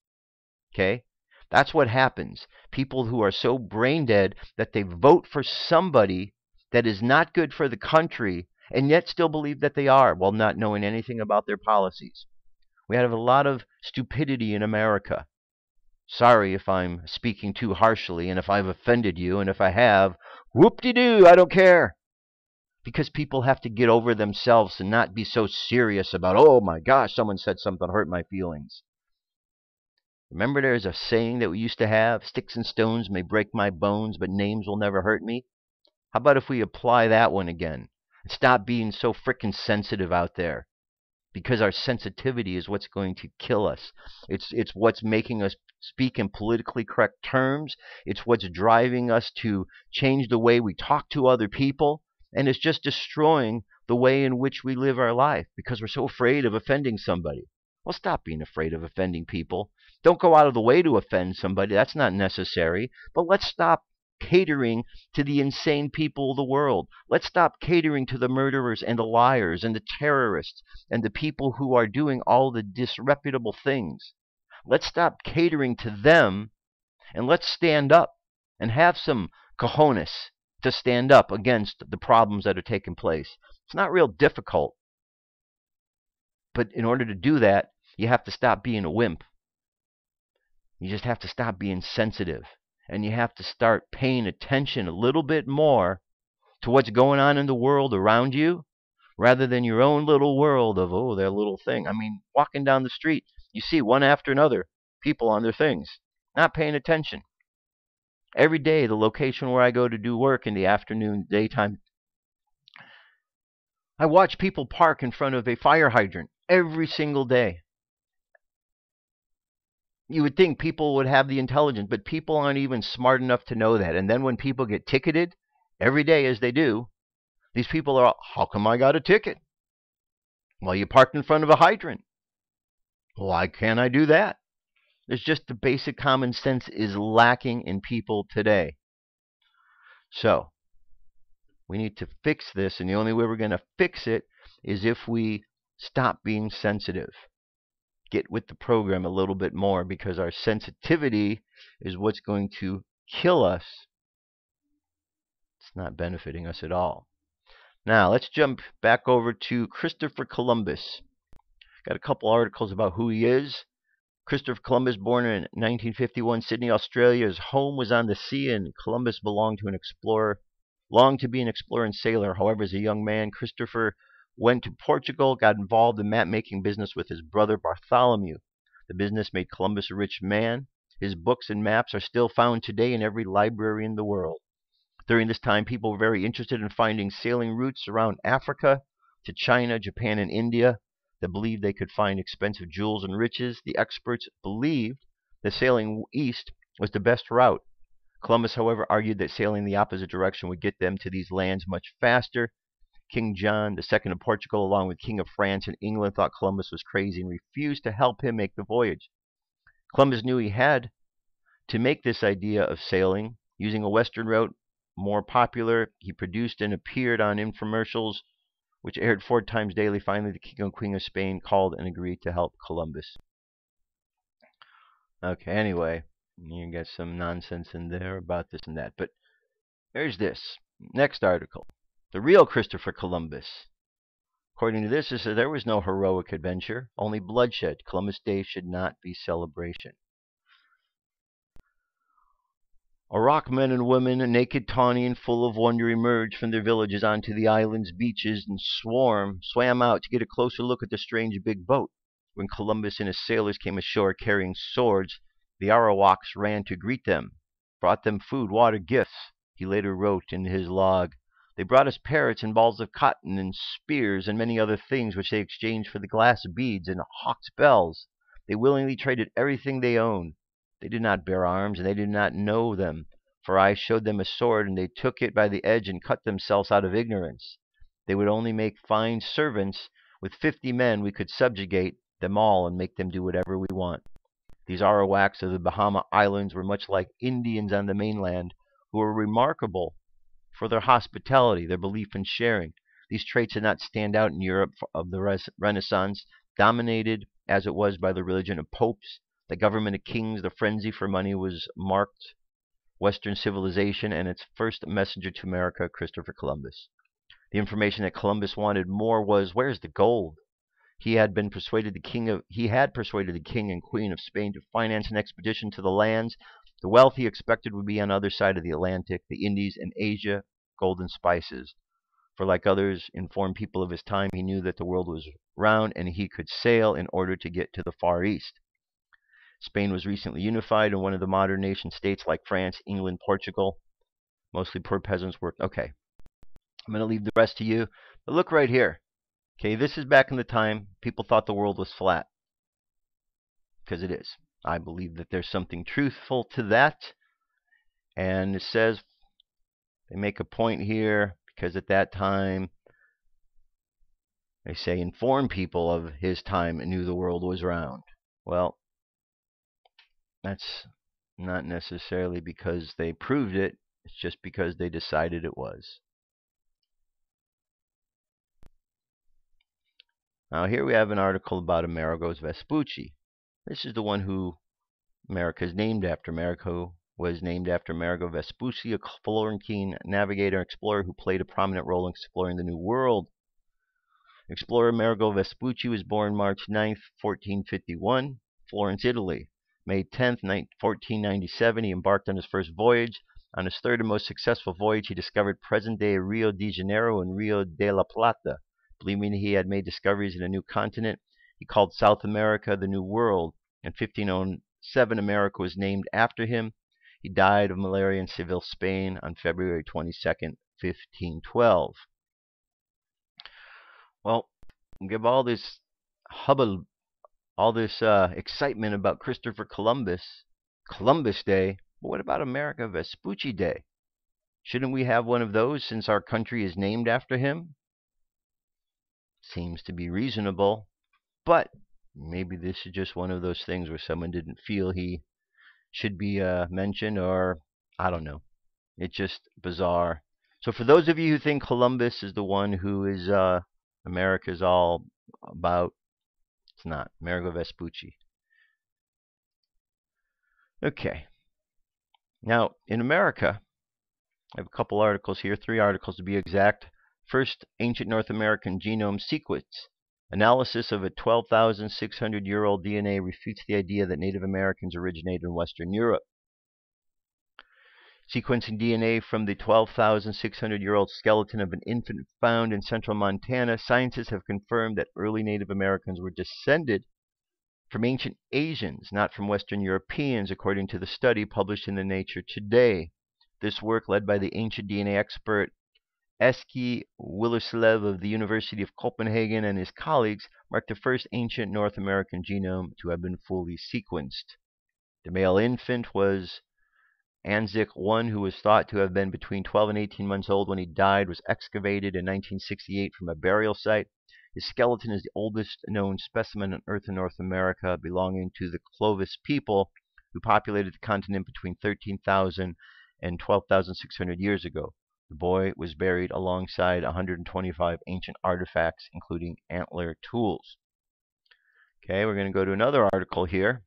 Okay? That's what happens. People who are so brain dead that they vote for somebody that is not good for the country, and yet still believe that they are while not knowing anything about their policies. We have a lot of stupidity in America. Sorry if I'm speaking too harshly and if I've offended you, and if I have, whoop-de-doo, I don't care. Because people have to get over themselves and not be so serious about, oh my gosh, someone said something hurt my feelings. Remember there's a saying that we used to have, sticks and stones may break my bones, but names will never hurt me? How about if we apply that one again and stop being so frickin' sensitive out there? Because our sensitivity is what's going to kill us. It's what's making us speak in politically correct terms. It's what's driving us to change the way we talk to other people. And it's just destroying the way in which we live our life because we're so afraid of offending somebody. Well, stop being afraid of offending people. Don't go out of the way to offend somebody. That's not necessary. But let's stop catering to the insane people of the world. Let's stop catering to the murderers and the liars and the terrorists and the people who are doing all the disreputable things. Let's stop catering to them and let's stand up and have some cojones to stand up against the problems that are taking place. It's not real difficult. But in order to do that, you have to stop being a wimp. You just have to stop being sensitive. And you have to start paying attention a little bit more to what's going on in the world around you, rather than your own little world of, oh, their little thing. I mean, walking down the street, you see one after another, people on their things, not paying attention. Every day, the location where I go to do work in the afternoon, daytime, I watch people park in front of a fire hydrant every single day. You would think people would have the intelligence, but people aren't even smart enough to know that. And then when people get ticketed, every day as they do, these people are, how come I got a ticket? Well, you parked in front of a hydrant. Why can't I do that? There's just the basic common sense is lacking in people today. So, we need to fix this, and the only way we're going to fix it is if we stop being sensitive. Get with the program a little bit more, because our sensitivity is what's going to kill us. It's not benefiting us at all. Now, let's jump back over to Christopher Columbus. Got a couple articles about who he is. Christopher Columbus, born in 1951, Sydney, Australia. His home was on the sea, and Columbus longed to be an explorer and sailor. However, as a young man, Christopher went to Portugal, got involved in map-making business with his brother Bartholomew. The business made Columbus a rich man. His books and maps are still found today in every library in the world. During this time, people were very interested in finding sailing routes around Africa to China, Japan, and India that believed they could find expensive jewels and riches. The experts believed that sailing east was the best route. Columbus, however, argued that sailing the opposite direction would get them to these lands much faster. King John II of Portugal, along with King of France and England, thought Columbus was crazy and refused to help him make the voyage. Columbus knew he had to make this idea of sailing using a western route more popular. He produced and appeared on infomercials, which aired 4 times daily. Finally, the King and Queen of Spain called and agreed to help Columbus. Okay, anyway, you got some nonsense in there about this and that. But there's this. Next article. The real Christopher Columbus. According to this, it says there was no heroic adventure, only bloodshed. Columbus Day should not be celebration. Iraq men and women, naked, tawny, and full of wonder, emerged from their villages onto the island's beaches and swam out to get a closer look at the strange big boat. When Columbus and his sailors came ashore carrying swords, the Arawaks ran to greet them, brought them food, water, gifts. He later wrote in his log, "They brought us parrots and balls of cotton and spears and many other things which they exchanged for the glass beads and hawk's bells. They willingly traded everything they owned. They did not bear arms, and they did not know them, for I showed them a sword, and they took it by the edge and cut themselves out of ignorance. They would only make fine servants. With 50 men we could subjugate them all and make them do whatever we want." These Arawaks of the Bahama Islands were much like Indians on the mainland, who were remarkable for their hospitality, their belief in sharing. These traits did not stand out in Europe of the Renaissance, dominated as it was by the religion of popes, the government of kings. The frenzy for money was marked Western civilization and its first messenger to America, Christopher Columbus. The information that Columbus wanted more was, where's the gold? He had persuaded the king and queen of Spain to finance an expedition to the lands. The wealth he expected would be on the other side of the Atlantic, the Indies and Asia, gold and spices. For like others informed people of his time, he knew that the world was round and he could sail in order to get to the Far East. Spain was recently unified, and one of the modern nation states like France, England, Portugal. Mostly poor peasants worked. Okay, I'm going to leave the rest to you. But look right here. Okay, this is back in the time people thought the world was flat. Because it is. I believe that there's something truthful to that. And it says, they make a point here, because at that time, they say, inform people of his time and knew the world was round. Well, that's not necessarily because they proved it. It's just because they decided it was. Now here we have an article about Amerigo Vespucci. This is the one who America is named after. America was named after Amerigo Vespucci, a Florentine navigator and explorer who played a prominent role in exploring the New World. Explorer Amerigo Vespucci was born March 9, 1451, Florence, Italy. May 10, 1497, he embarked on his first voyage. On his third and most successful voyage, he discovered present-day Rio de Janeiro and Rio de la Plata. Believing he had made discoveries in a new continent, he called South America the New World. In 1507, America was named after him. He died of malaria in Seville, Spain on February 22nd, 1512. Well, give all this hubbub, all this excitement about Christopher Columbus Day, but what about Amerigo Vespucci Day? Shouldn't we have one of those since our country is named after him? Seems to be reasonable, but maybe this is just one of those things where someone didn't feel he should be mentioned, or I don't know. It's just bizarre. So for those of you who think Columbus is the one who is America's all about, it's not. Amerigo Vespucci. Okay. Now, in America, I have a couple articles here, 3 articles to be exact. First, Ancient North American Genome Sequence. Analysis of a 12,600-year-old DNA refutes the idea that Native Americans originated in Western Europe. Sequencing DNA from the 12,600-year-old skeleton of an infant found in central Montana, scientists have confirmed that early Native Americans were descended from ancient Asians, not from Western Europeans, according to the study published in the Nature Today. This work, led by the ancient DNA expert Eski Willerslev of the University of Copenhagen and his colleagues, marked the first ancient North American genome to have been fully sequenced. The male infant was Anzik I, who was thought to have been between 12 and 18 months old when he died, was excavated in 1968 from a burial site. His skeleton is the oldest known specimen on Earth in North America, belonging to the Clovis people, who populated the continent between 13,000 and 12,600 years ago. The boy was buried alongside 125 ancient artifacts, including antler tools. Okay, we're going to go to another article here.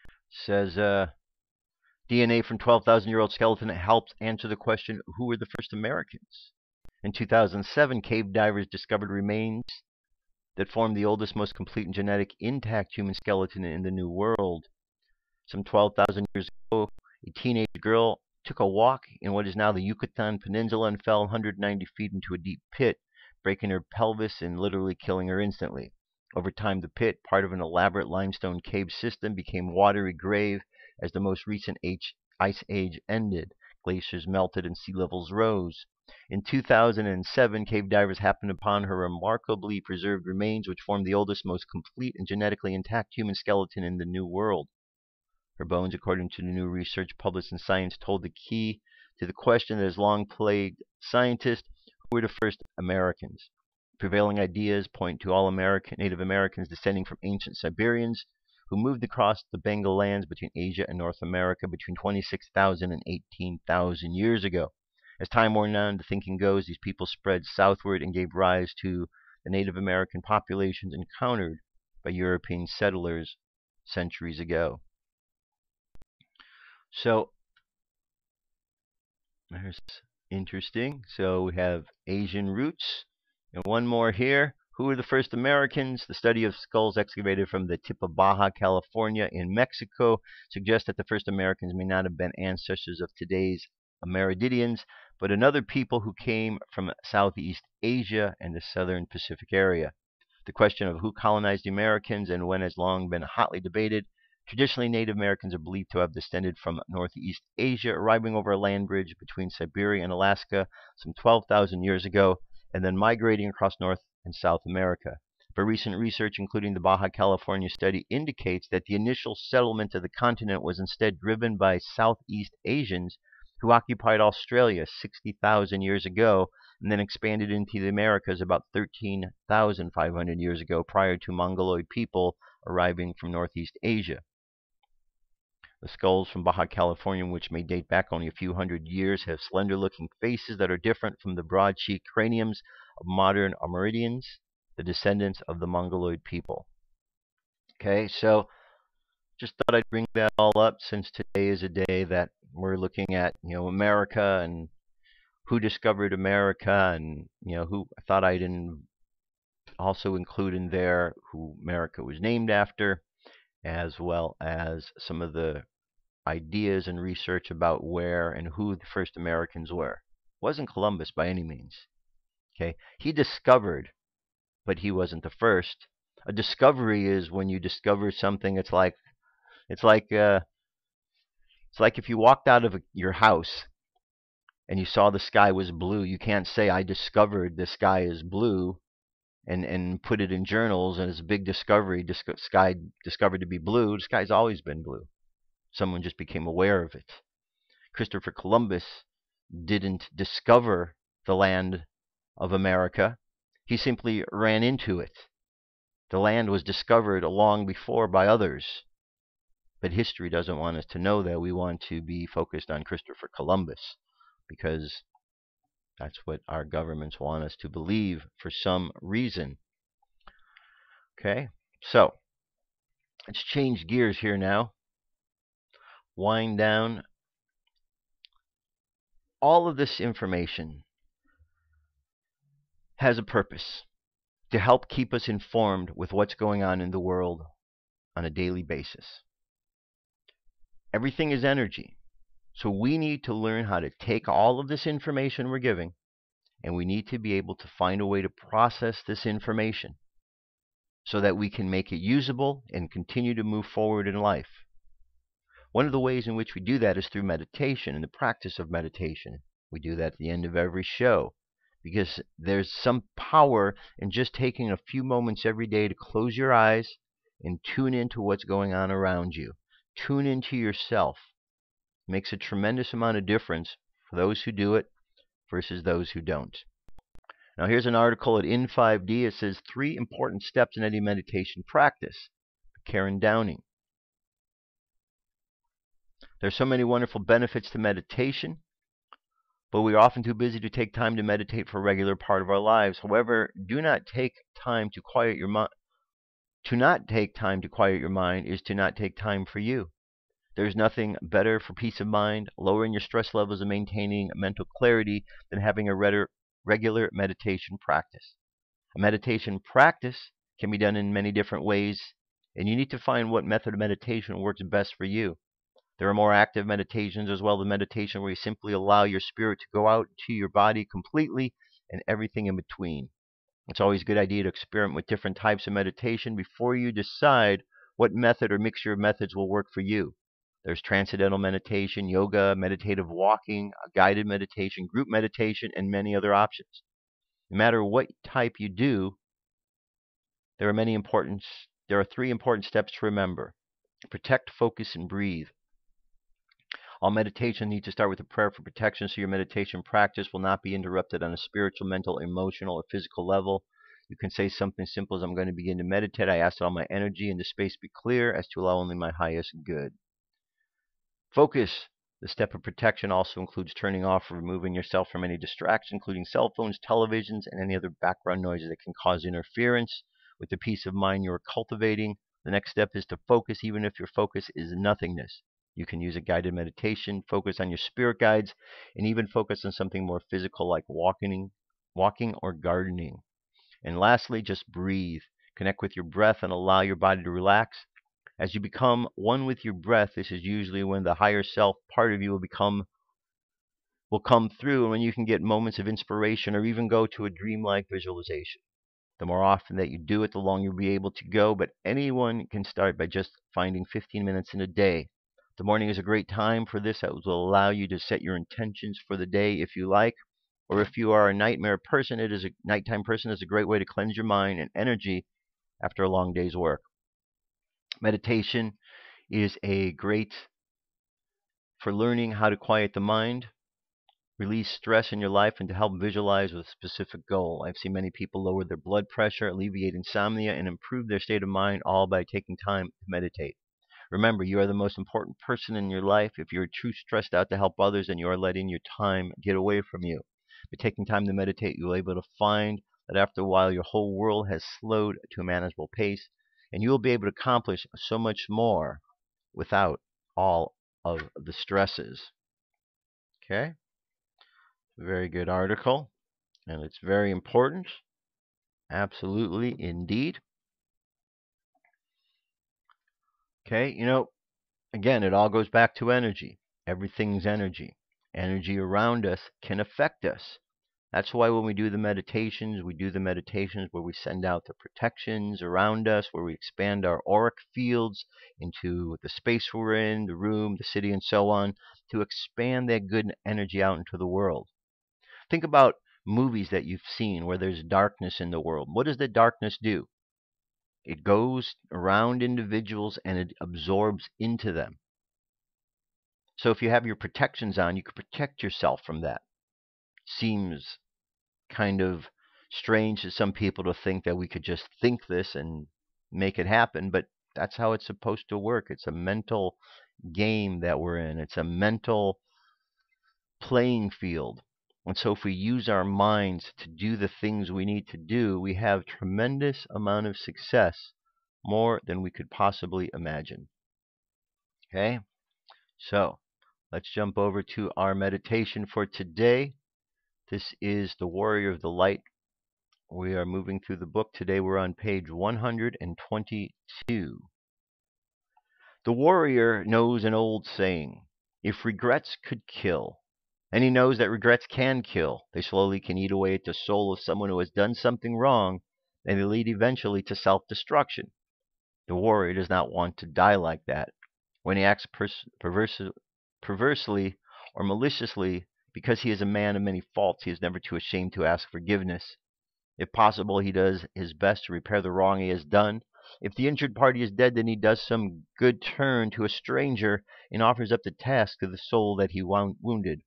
It says DNA from 12,000-year-old skeleton helps answer the question, who were the first Americans? In 2007, cave divers discovered remains that formed the oldest, most complete and genetic intact human skeleton in the New World. Some 12,000 years ago, a teenage girl took a walk in what is now the Yucatan Peninsula and fell 190 feet into a deep pit, breaking her pelvis and literally killing her instantly. Over time, the pit, part of an elaborate limestone cave system, became watery grave as the most recent ice age ended. Glaciers melted and sea levels rose. In 2007, cave divers happened upon her remarkably preserved remains, which formed the oldest, most complete and genetically intact human skeleton in the New World. Her bones, according to the new research published in Science, told the key to the question that has long plagued scientists: who were the first Americans? Prevailing ideas point to all Native Americans descending from ancient Siberians who moved across the Bengal lands between Asia and North America between 26,000 and 18,000 years ago. As time wore on, the thinking goes, these people spread southward and gave rise to the Native American populations encountered by European settlers centuries ago. So, there's Interesting. So we have Asian roots. And one more here. Who were the first Americans? The study of skulls excavated from the tip of Baja California in Mexico suggests that the first Americans may not have been ancestors of today's Amerindians, but another people who came from Southeast Asia and the southern Pacific area. The question of who colonized the Americans and when has long been hotly debated. Traditionally, Native Americans are believed to have descended from Northeast Asia, arriving over a land bridge between Siberia and Alaska some 12,000 years ago, and then migrating across North and South America. But recent research, including the Baja California study, indicates that the initial settlement of the continent was instead driven by Southeast Asians who occupied Australia 60,000 years ago and then expanded into the Americas about 13,500 years ago prior to Mongoloid people arriving from Northeast Asia. The skulls from Baja California, which may date back only a few hundred years, have slender-looking faces that are different from the broad-cheeked craniums of modern Amerindians, the descendants of the Mongoloid people. Okay, so just thought I'd bring that all up since today is a day that we're looking at, America and who discovered America, and who I thought I'd also include in there who America was named after, as well as some of the ideas and research about where and who the first Americans were. It wasn't Columbus by any means. Okay, he discovered, but he wasn't the first. A discovery is when you discover something. It's like if you walked out of your house and you saw the sky was blue. You can't say I discovered the sky is blue and put it in journals and it's a big discovery. Sky discovered to be blue. The sky's always been blue. Someone just became aware of it. Christopher Columbus didn't discover the land of America. He simply ran into it. The land was discovered long before by others. But history doesn't want us to know that. We want to be focused on Christopher Columbus because that's what our governments want us to believe for some reason. Okay, so let's change gears here now. Wind down. All of this information has a purpose to help keep us informed with what's going on in the world on a daily basis. Everything is energy. So we need to learn how to take all of this information we're giving, and we need to be able to find a way to process this information so that we can make it usable and continue to move forward in life. One of the ways in which we do that is through meditation and the practice of meditation. We do that at the end of every show because there's some power in just taking a few moments every day to close your eyes and tune into what's going on around you. Tune into yourself. It makes a tremendous amount of difference for those who do it versus those who don't. Now here's an article at In5D. It says 3 important steps in any meditation practice. Karen Downing. There's so many wonderful benefits to meditation, but we are often too busy to take time to meditate for a regular part of our lives. However, do not take time to quiet your mind. To not take time to quiet your mind is to not take time for you. There's nothing better for peace of mind, lowering your stress levels, and maintaining mental clarity than having a regular meditation practice. A meditation practice can be done in many different ways, and you need to find what method of meditation works best for you. There are more active meditations as well as meditation where you simply allow your spirit to go out to your body completely and everything in between. It's always a good idea to experiment with different types of meditation before you decide what method or mixture of methods will work for you. There's transcendental meditation, yoga, meditative walking, guided meditation, group meditation, and many other options. No matter what type you do, there are 3 important steps to remember. Protect, focus, and breathe. All meditation needs to start with a prayer for protection so your meditation practice will not be interrupted on a spiritual, mental, emotional, or physical level. You can say something simple as I'm going to begin to meditate. I ask that all my energy and the space be clear as to allow only my highest good. Focus. The step of protection also includes turning off or removing yourself from any distractions, including cell phones, televisions, and any other background noises that can cause interference with the peace of mind you are cultivating. The next step is to focus, even if your focus is nothingness. You can use a guided meditation, focus on your spirit guides, and even focus on something more physical like walking or gardening. And lastly, just breathe. Connect with your breath and allow your body to relax. As you become one with your breath, this is usually when the higher self part of you will come through, and when you can get moments of inspiration or even go to a dreamlike visualization. The more often that you do it, the longer you'll be able to go, but anyone can start by just finding 15 minutes in a day. The morning is a great time for this. That will allow you to set your intentions for the day if you like. Or if you are a nighttime person, is a great way to cleanse your mind and energy after a long day's work. Meditation is a great for learning how to quiet the mind, release stress in your life, and to help visualize with a specific goal. I've seen many people lower their blood pressure, alleviate insomnia, and improve their state of mind, all by taking time to meditate. Remember, you are the most important person in your life. If you're too stressed out to help others, then you are letting your time get away from you. By taking time to meditate, you'll be able to find that after a while your whole world has slowed to a manageable pace, and you will be able to accomplish so much more without all of the stresses. Okay? Very good article, and it's very important. Absolutely, indeed. Okay, again, it all goes back to energy. Everything's energy. Energy around us can affect us. That's why when we do the meditations where we send out the protections around us, where we expand our auric fields into the space we're in, the room, the city, and so on, to expand that good energy out into the world. Think about movies that you've seen where there's darkness in the world. What does the darkness do? It goes around individuals and it absorbs into them. So if you have your protections on, you can protect yourself from that. Seems kind of strange to some people to think that we could just think this and make it happen, but that's how it's supposed to work. It's a mental game that we're in. It's a mental playing field. And so if we use our minds to do the things we need to do, we have tremendous amount of success, more than we could possibly imagine. Okay? So, let's jump over to our meditation for today. This is The Warrior of the Light. We are moving through the book. Today we're on page 122. The warrior knows an old saying, if regrets could kill. And he knows that regrets can kill. They slowly can eat away at the soul of someone who has done something wrong, and they lead eventually to self-destruction. The warrior does not want to die like that. When he acts perversely or maliciously, because he is a man of many faults, he is never too ashamed to ask forgiveness. If possible, he does his best to repair the wrong he has done. If the injured party is dead, then he does some good turn to a stranger and offers up the task to the soul that he wounded.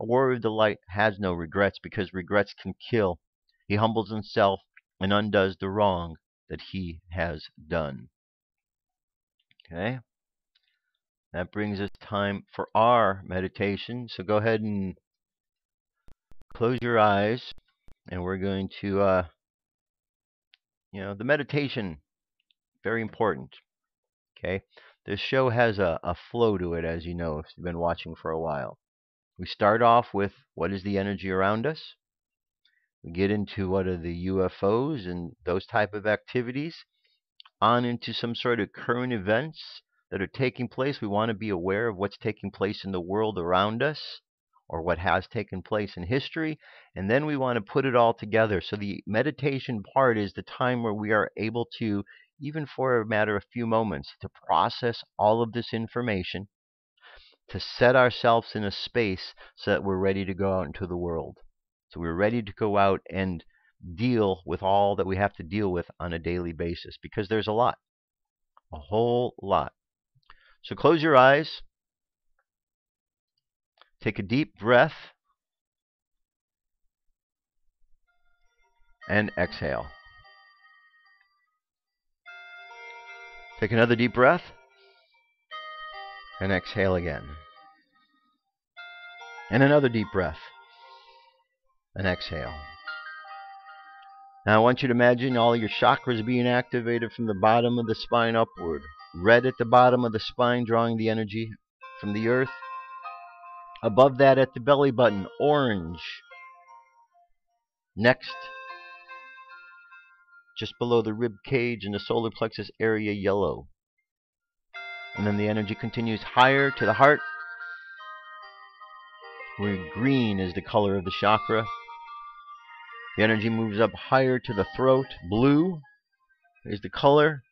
A warrior of the light has no regrets, because regrets can kill. He humbles himself and undoes the wrong that he has done. Okay? That brings us time for our meditation. So go ahead and close your eyes, and we're going to, the meditation, very important. Okay? This show has a flow to it, as you know, if you've been watching for a while. We start off with what is the energy around us. We get into what are the UFOs and those type of activities, on into some sort of current events that are taking place. We want to be aware of what's taking place in the world around us, or what has taken place in history, and then we want to put it all together. So the meditation part is the time where we are able to, even for a matter of few moments, to process all of this information, to set ourselves in a space so that we're ready to go out into the world. So we're ready to go out and deal with all that we have to deal with on a daily basis, because there's a lot, a whole lot. So close your eyes, take a deep breath, and exhale. Take another deep breath, and exhale again. And another deep breath, and exhale. Now I want you to imagine all your chakras being activated from the bottom of the spine upward. Red at the bottom of the spine, drawing the energy from the earth. Above that at the belly button, orange. Next, just below the rib cage and the solar plexus area, yellow. And then the energy continues higher to the heart, where green is the color of the chakra. The energy moves up higher to the throat, blue is the color.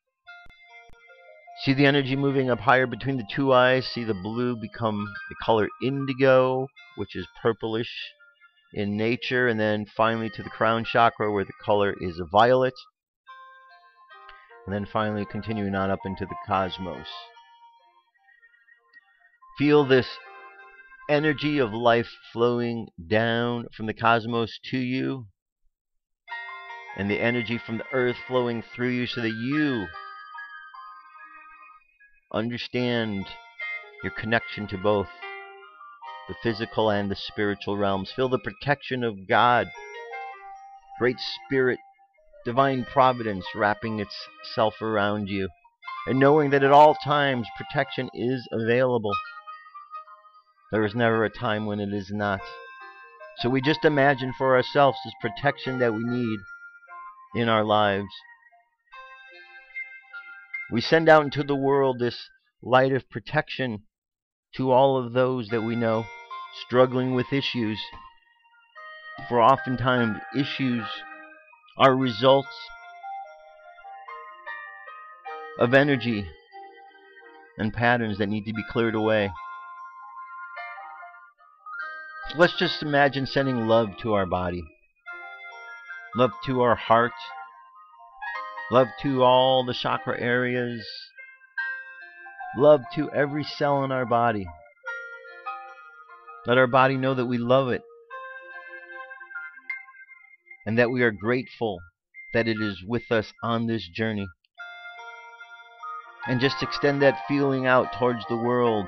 See the energy moving up higher between the two eyes. See the blue become the color indigo, which is purplish in nature. And then finally to the crown chakra, where the color is violet. And then finally continuing on up into the cosmos. Feel this energy of life flowing down from the cosmos to you, and the energy from the earth flowing through you, so that you understand your connection to both the physical and the spiritual realms. Feel the protection of God, Great Spirit, Divine Providence wrapping itself around you, and knowing that at all times protection is available. There is never a time when it is not. So we just imagine for ourselves this protection that we need in our lives. We send out into the world this light of protection to all of those that we know struggling with issues. For oftentimes issues are results of energy and patterns that need to be cleared away. Let's just imagine sending love to our body, love to our heart, love to all the chakra areas, love to every cell in our body. Let our body know that we love it and that we are grateful that it is with us on this journey. And just extend that feeling out towards the world,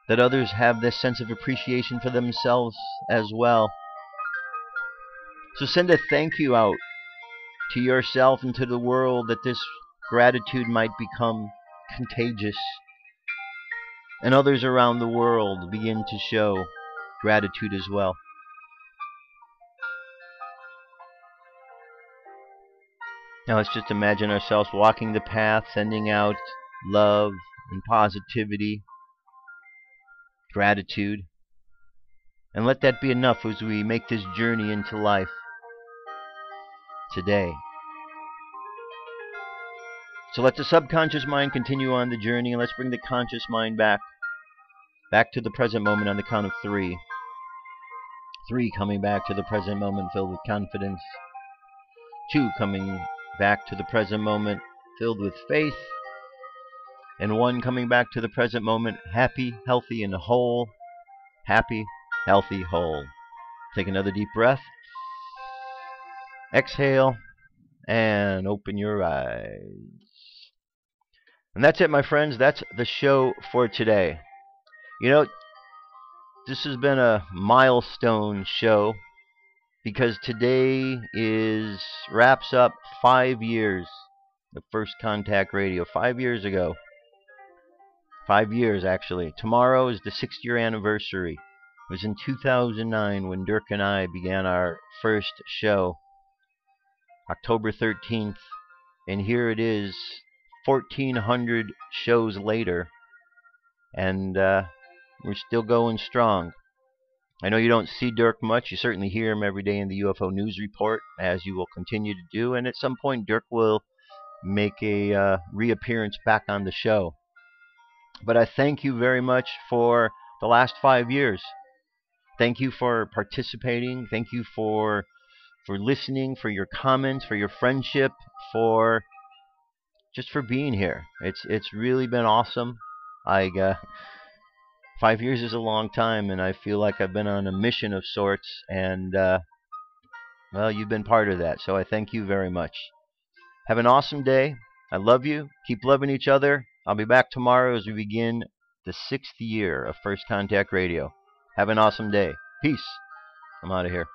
that others have this sense of appreciation for themselves as well. So send a thank you out to yourself and to the world, that this gratitude might become contagious, and others around the world begin to show gratitude as well. Now let's just imagine ourselves walking the path, sending out love and positivity, gratitude, and let that be enough as we make this journey into life today. So let the subconscious mind continue on the journey, and let's bring the conscious mind back to the present moment on the count of 3. 3 coming back to the present moment filled with confidence. 2 coming back to the present moment filled with faith. And 1 coming back to the present moment happy, healthy, and whole. Happy, healthy, whole. Take another deep breath. Exhale and open your eyes. And that's it, my friends. That's the show for today. You know, this has been a milestone show, because today wraps up 5 years of First Contact Radio. 5 years ago. 5 years, actually. Tomorrow is the 6th-year anniversary. It was in 2009 when Dirk and I began our first show, October 13th. And here it is, 1,400 shows later, and we're still going strong. I know you don't see Dirk much. You certainly hear him every day in the UFO News Report, as you will continue to do. And at some point, Dirk will make a reappearance back on the show. But I thank you very much for the last 5 years. Thank you for participating. Thank you for listening, for your comments, for your friendship, for being here. It's really been awesome. 5 years is a long time, and I feel like I've been on a mission of sorts, and well, you've been part of that, so I thank you very much. Have an awesome day. I love you. Keep loving each other. I'll be back tomorrow as we begin the 6th year of First Contact Radio. Have an awesome day. Peace. I'm out of here.